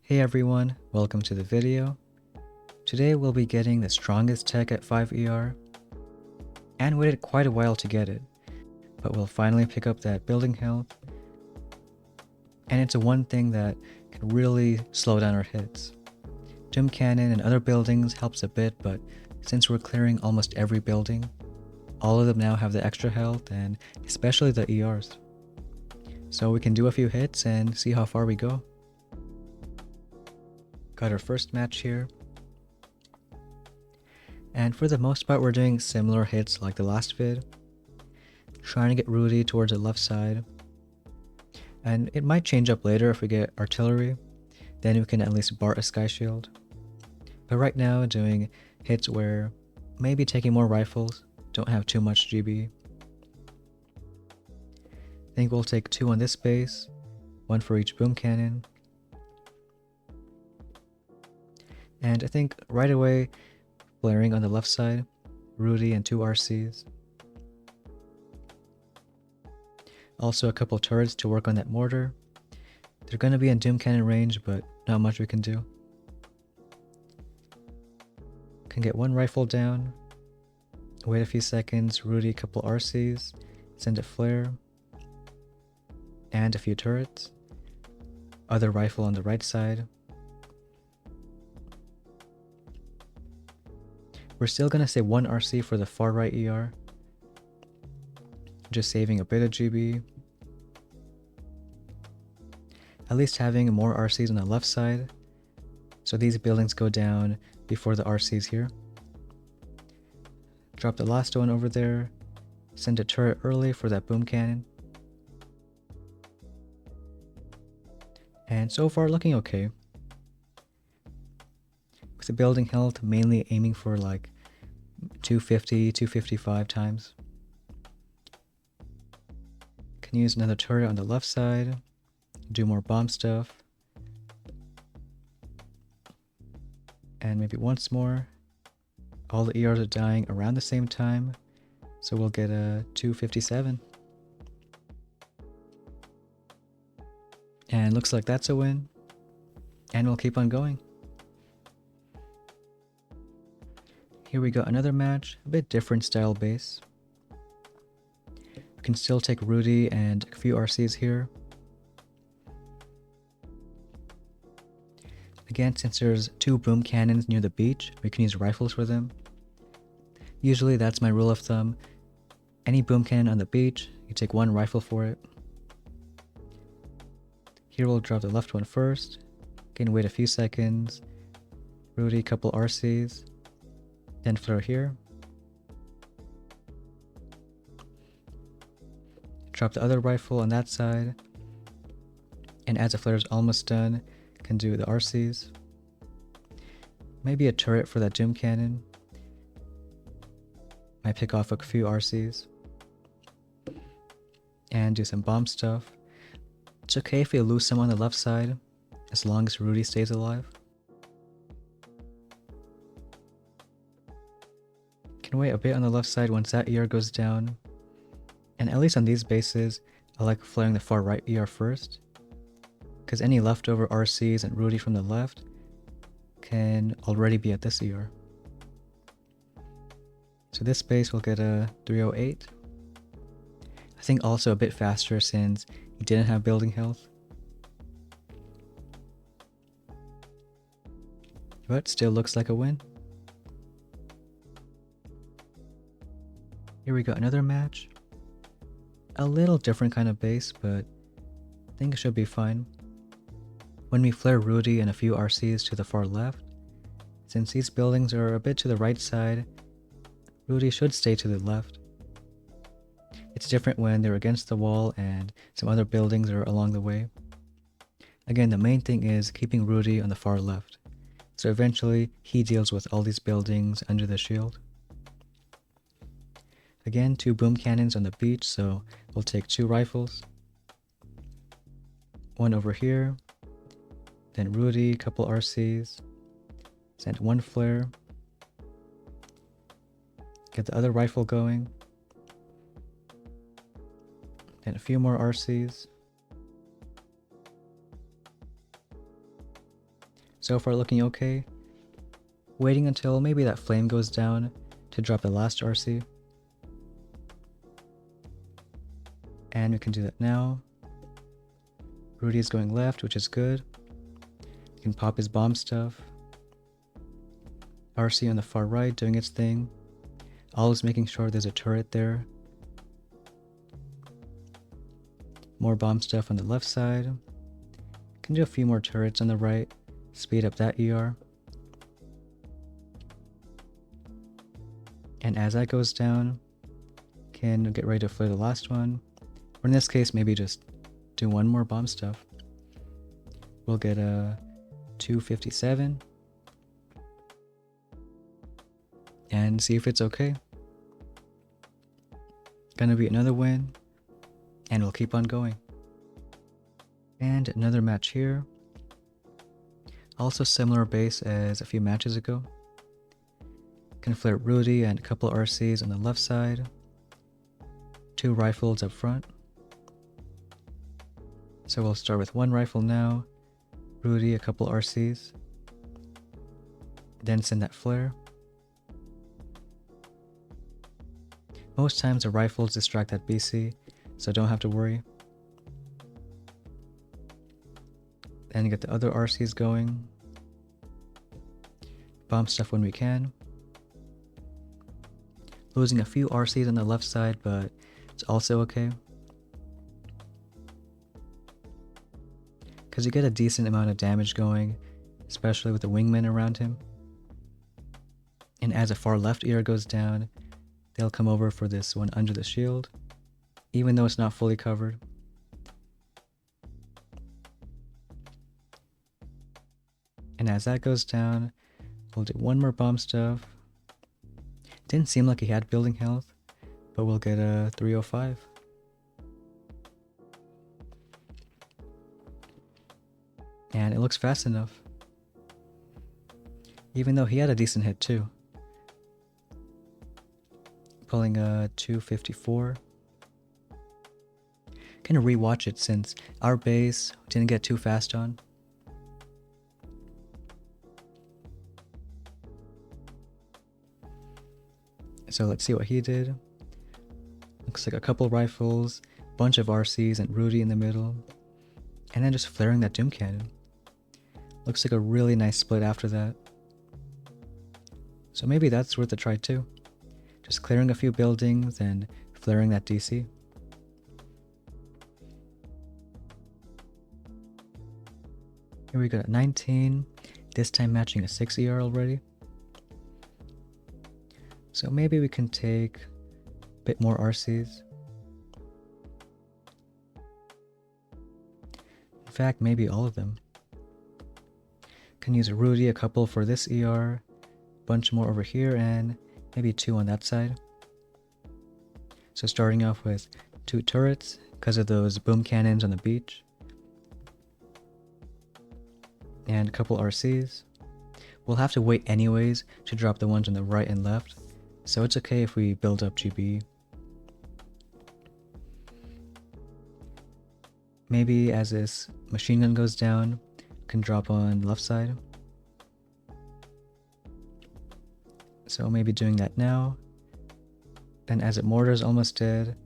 Hey everyone, welcome to the video. Today we'll be getting the strongest tech at 5ER, and waited quite a while to get it, but we'll finally pick up that building health, and it's a one thing that can really slow down our hits. Doom Cannon and other buildings helps a bit, but since we're clearing almost every building, all of them now have the extra health, and especially the ERs. So we can do a few hits and see how far we go. Got our first match here. And for the most part we're doing similar hits like the last vid. Trying to get Rudy towards the left side. And it might change up later if we get artillery. Then we can at least bar a sky shield. But right now doing hits where maybe taking more rifles, don't have too much GB. I think we'll take 2 on this base, 1 for each boom cannon. And I think right away, flaring on the left side, Rudy and 2 RCs. Also a couple turrets to work on that mortar. They're going to be in Doom Cannon range, but not much we can do. Can get 1 rifle down. Wait a few seconds, Rudy a couple RCs, send a flare. And a few turrets. Other rifle on the right side. We're still gonna say 1 RC for the far right ER. Just saving a bit of GB. At least having more RCs on the left side. So these buildings go down before the RCs here. Drop the last one over there. Send a turret early for that boom cannon. And so far looking okay. With the building health mainly aiming for like 250, 255 times. Can use another turret on the left side. Do more bomb stuff. And maybe once more. All the ERs are dying around the same time. So we'll get a 257. And looks like that's a win. And we'll keep on going. Here we go, another match, a bit different style base. We can still take Rudy and a few RCs here. Again, since there's 2 boom cannons near the beach, we can use rifles for them. Usually that's my rule of thumb. Any boom cannon on the beach, you take 1 rifle for it. Here we'll drop the left one first. Again, wait a few seconds. Rudy, couple RCs. Then flare here. Drop the other rifle on that side. And as the flare is almost done, can do the RCs. Maybe a turret for that Doom Cannon. Might pick off a few RCs. And do some bomb stuff. It's okay if we lose some on the left side, as long as Rudy stays alive. Can wait a bit on the left side once that ER goes down. And at least on these bases, I like flaring the far right ER first, because any leftover RCs and Rudy from the left can already be at this ER. So this base will get a 308. I think also a bit faster since he didn't have building health. But still looks like a win. Here we go, another match. A little different kind of base, but I think it should be fine. When we flare Rudy and a few RCs to the far left, since these buildings are a bit to the right side, Rudy should stay to the left. It's different when they're against the wall and some other buildings are along the way. Again, the main thing is keeping Rudy on the far left, so eventually he deals with all these buildings under the shield. Again, 2 boom cannons on the beach, so we'll take 2 rifles. 1 over here. Then Rudy, couple RCs. Send 1 flare. Get the other rifle going. Then a few more RCs. So far looking okay. Waiting until maybe that flame goes down to drop the last RC. And we can do that now. Rudy is going left, which is good. You can pop his bomb stuff. RC on the far right doing its thing. Always making sure there's a turret there. More bomb stuff on the left side. Can do a few more turrets on the right. Speed up that ER. And as that goes down, can get ready to flare the last one. Or in this case, maybe just do one more bomb stuff. We'll get a 257. And see if it's okay. Gonna be another win. And we'll keep on going. And another match here. Also similar base as a few matches ago. Can flare Rudy and a couple RCs on the left side. 2 rifles up front. So we'll start with 1 rifle now. Rudy, a couple RCs. Then send that flare. Most times the rifles distract that BC, so don't have to worry. Then get the other RCs going. Bomb stuff when we can. Losing a few RCs on the left side, but it's also okay. Because you get a decent amount of damage going, especially with the wingmen around him. And as a far left ear goes down, they'll come over for this one under the shield, even though it's not fully covered. And as that goes down, we'll do one more bomb stuff. Didn't seem like he had building health, but we'll get a 305. And it looks fast enough. Even though he had a decent hit too. Pulling a 254. Gonna rewatch it since our base didn't get too fast on. So let's see what he did. Looks like a couple rifles, bunch of RCs and Rudy in the middle. And then just flaring that Doom Cannon. Looks like a really nice split after that. So maybe that's worth a try too. Just clearing a few buildings and flaring that DC. Here we got a 19, this time matching a 6 ER already. So maybe we can take a bit more RCs. In fact, maybe all of them. Can use a Rudy, a couple for this ER, bunch more over here, and maybe 2 on that side. So starting off with 2 turrets because of those boom cannons on the beach. And a couple RCs. We'll have to wait anyways to drop the ones on the right and left, so it's okay if we build up GB. Maybe as this machine gun goes down, can drop on left side. So maybe doing that now. Then as it mortars almost dead,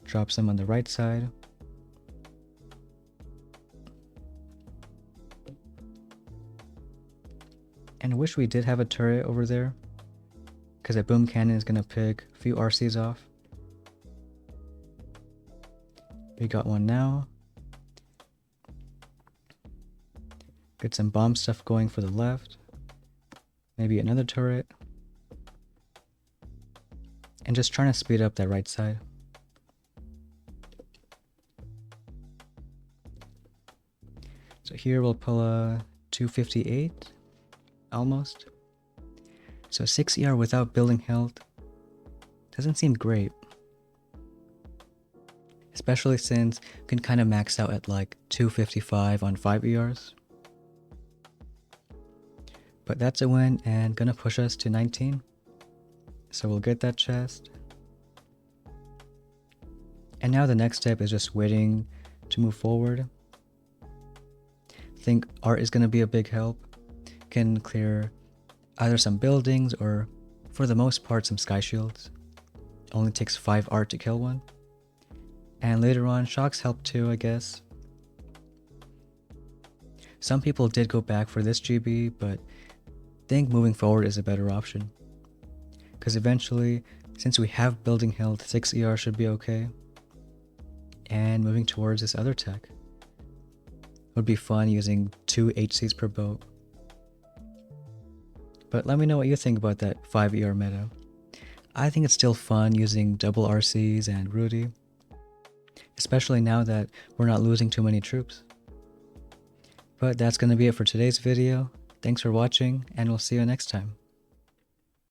drop some on the right side. And I wish we did have a turret over there, because a boom cannon is going to pick a few RCs off. We got one now. Get some bomb stuff going for the left. Maybe another turret. And just trying to speed up that right side. So here we'll pull a 258, almost. So 6 ER without building health doesn't seem great. Especially since we can kind of max out at like 255 on 5 ERs. But that's a win and gonna push us to 19. So we'll get that chest. And now the next step is just waiting to move forward. I think art is gonna be a big help. can clear either some buildings or, for the most part, some sky shields. Only takes 5 art to kill one. And later on, shocks help too, I guess. Some people did go back for this GB, but think moving forward is a better option. Because eventually, since we have building health, 6 ER should be okay. And moving towards this other tech. Would be fun using 2 HCs per boat. But let me know what you think about that 5 ER meta. I think it's still fun using double RCs and Rudy, especially now that we're not losing too many troops. But that's going to be it for today's video. Thanks for watching, and we'll see you next time.